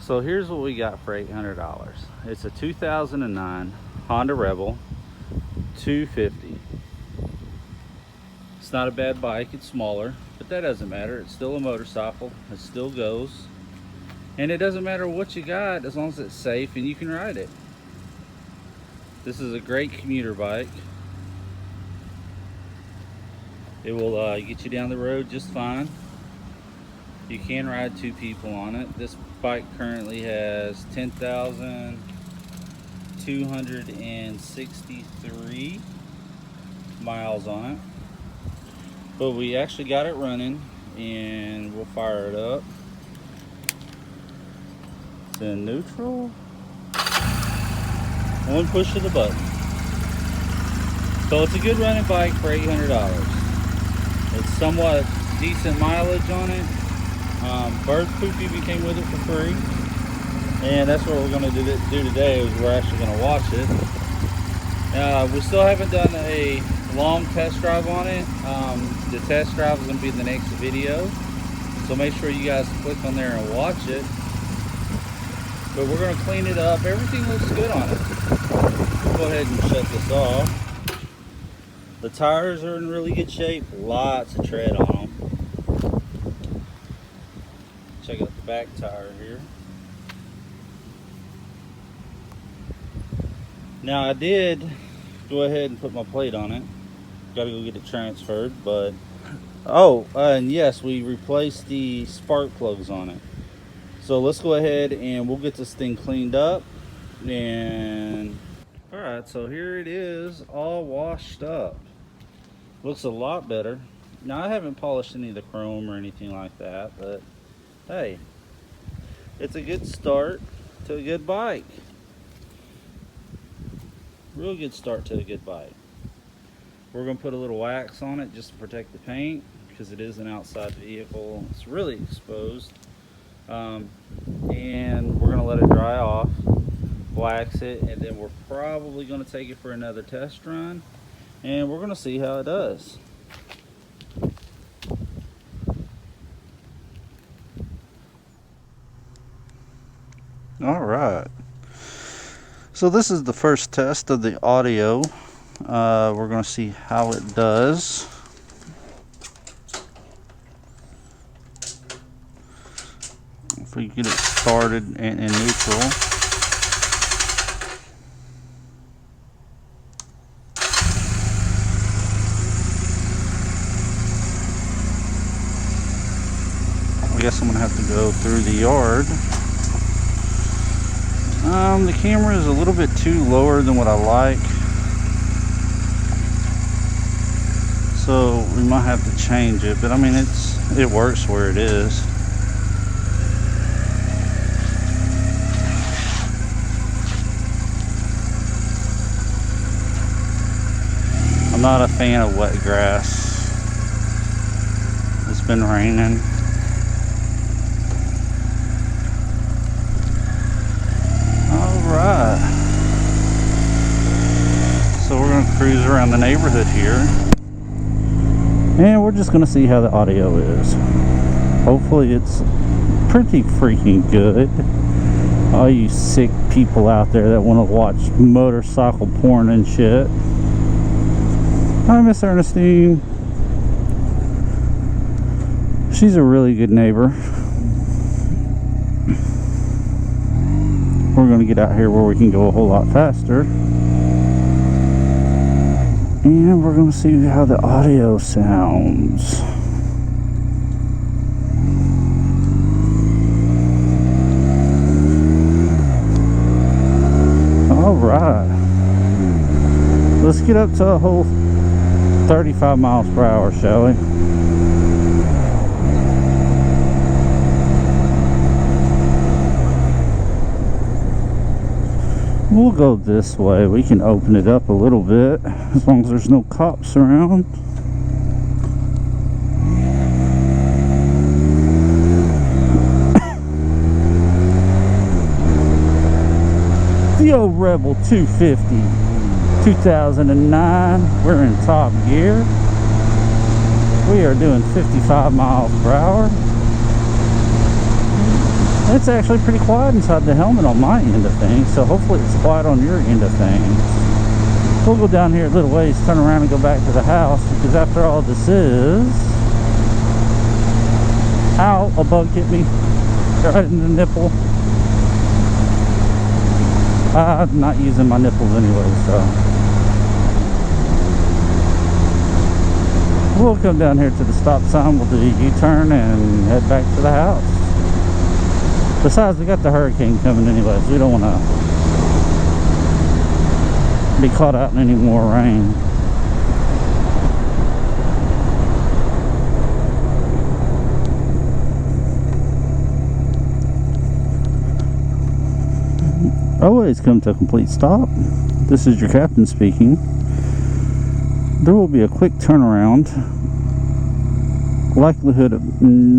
So here's what we got for $800. It's a 2009 Honda Rebel 250. It's not a bad bike, it's smaller, but that doesn't matter. It's still a motorcycle, it still goes. And it doesn't matter what you got as long as it's safe and you can ride it. This is a great commuter bike. It will get you down the road just fine. You can ride 2 people on it. This bike currently has 10,263 miles on it. But we actually got it running, and we'll fire it up. It's in neutral. One push of the button. So it's a good running bike for $800. It's somewhat decent mileage on it. Bird poop even came with it for free. And that's what we're going to do today, is we're actually going to watch it. We still haven't done a long test drive on it. The test drive is going to be in the next video. So make sure you guys click on there and watch it. But we're going to clean it up. Everything looks good on it. Go ahead and shut this off. The tires are in really good shape. Lots of tread on them. Check out the back tire here. Now I did go ahead and put my plate on it. Got to go get it transferred, but and yes, we replaced the spark plugs on it. So let's go ahead and we'll get this thing cleaned up. And all right, so here it is, all washed up. Looks a lot better. Now I haven't polished any of the chrome or anything like that, but hey, it's a good start to a good bike. Real good start to a good bike. We're going to put a little wax on it just to protect the paint, because it is an outside vehicle. It's really exposed. And we're going to let it dry off, wax it, and then we're probably going to take it for another test run, and we're going to see how it does. All right, so this is the first test of the audio. We're going to see how it does. If we get it started in neutral. I guess I'm going to have to go through the yard. The camera is a little bit too lower than what I like, so we might have to change it, but I mean it works where it is. I'm not a fan of wet grass. It's been raining. Alright, so we're going to cruise around the neighborhood here, and we're just going to see how the audio is. Hopefully it's pretty freaking good. All you sick people out there that want to watch motorcycle porn and shit. Hi, Miss Ernestine. She's a really good neighbor. We're going to get out here where we can go a whole lot faster. And we're going to see how the audio sounds. Alright. Let's get up to a whole 35 miles per hour, shall we? We'll go this way. We can open it up a little bit as long as there's no cops around. The old Rebel 250 2009. We're in top gear. We are doing 55 miles per hour. It's actually pretty quiet inside the helmet on my end of things, so hopefully it's quiet on your end of things. We'll go down here a little ways, turn around and go back to the house, because after all this is... Ow, a bug hit me right in the nipple. I'm not using my nipples anyway, so... We'll come down here to the stop sign, we'll do a U-turn and head back to the house. Besides, we got the hurricane coming anyways. We don't want to be caught out in any more rain. Always come to a complete stop. This is your captain speaking. There will be a quick turnaround. Likelihood of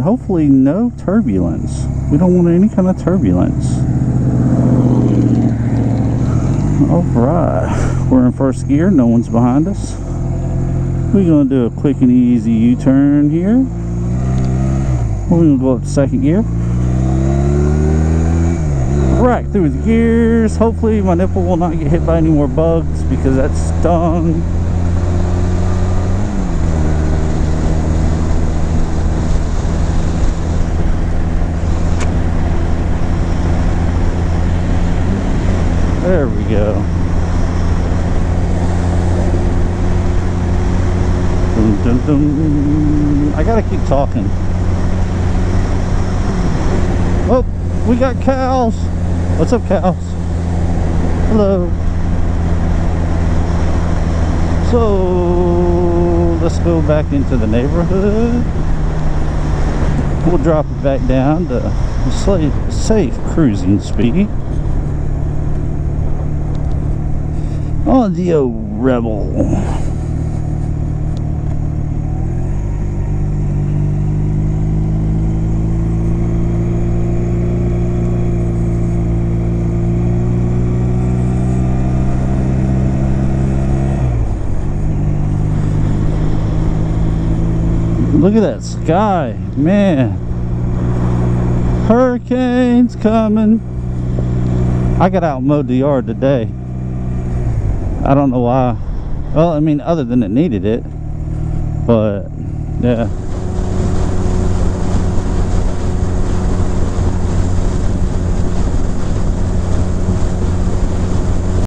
hopefully no turbulence. We don't want any kind of turbulence. Alright, we're in first gear, no one's behind us. We're going to do a quick and easy U-turn here. We're going to go up to second gear. Right through the gears. Hopefully my nipple will not get hit by any more bugs because that stung. There we go. Dun, dun, dun. I gotta keep talking. Oh, we got cows. What's up, cows? Hello. So let's go back into the neighborhood. We'll drop it back down to safe cruising speed. On the old Rebel. Look at that sky, man. Hurricane's coming. I got out and mowed the yard today. I don't know why. Well, I mean, other than it needed it. But, yeah.